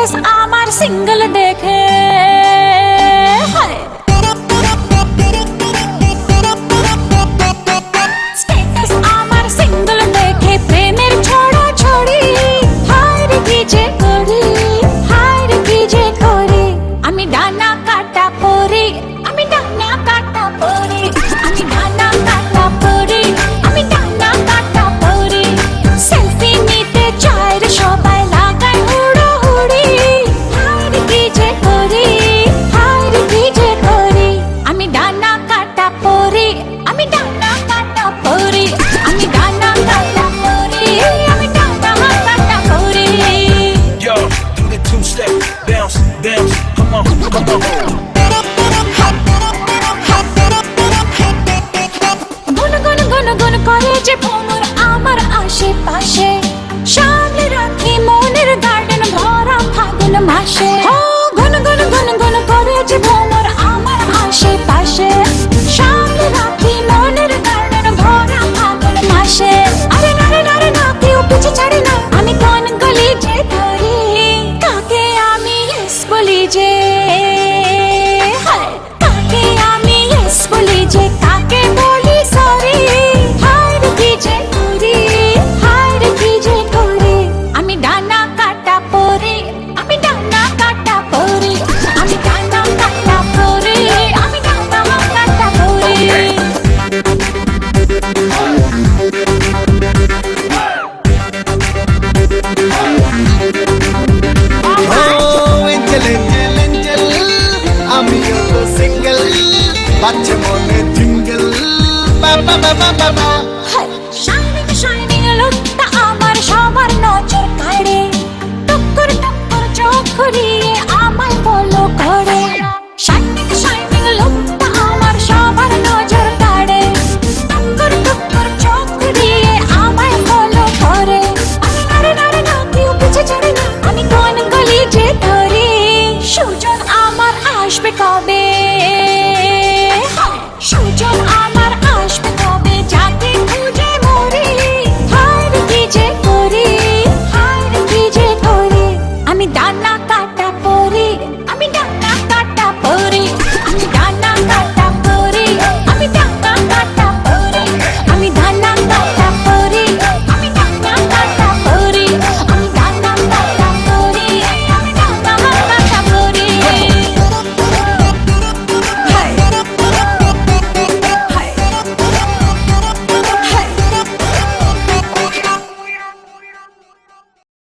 Status আমার single দেখে status আমার সিঙ্গেল দেখে প্রেমের ছড়া ছড়ি হায় রে কি যে করি হায় রে কি যে করি আমি ডানা কাটা পরি আমি ডানা কাটা পরি আমি ডানা কাটা পরি আমি ডানা কাটা পরি সেলফি নিতে চায় রে সবাই লাগায় হুড়োহুড়ি হায় রে কি যে করি হায় রে কি যে করি আমি ডানা কাটা পরি আমি ডানা কাটা পরি আমি ডানা কাটা পরি আমি ডানা কাটা পরি Yo, do the two-step, bounce, bounce, come on, come on. গুন গুন গুন গুন করে যে ভ্রমর আমার আশেপাশে সামনে রাখি মনের গার্ডেন ভরা ফাগুন মাসে গুন গুন গুন গুন করে যে ভ্রমর আমার আশেপাশে সামনে রাখি মনের গার্ডেন ভরা ফাগুন মাসে আরে নারে নারে না কেউ পিছে ছাড়ে না আমি কোন গলি যে ধরি কাকে আমি ইয়েস বলি যে কাকে আমি ইয়েস বলি যে কাকে বলি সরি হায় রে কি যে করি হায় রে কি যে করি আমি ডানা কাটা পরি আমি ডানা কাটা পরি আমি ডানা কাটা পরি আমি ডানা কাটা পরি এঞ্জেল এঞ্জেল এঞ্জেল আমিও তো সিঙ্গেল বাচ্চা মনে জিঙ্গল বাবা বাবা বাবা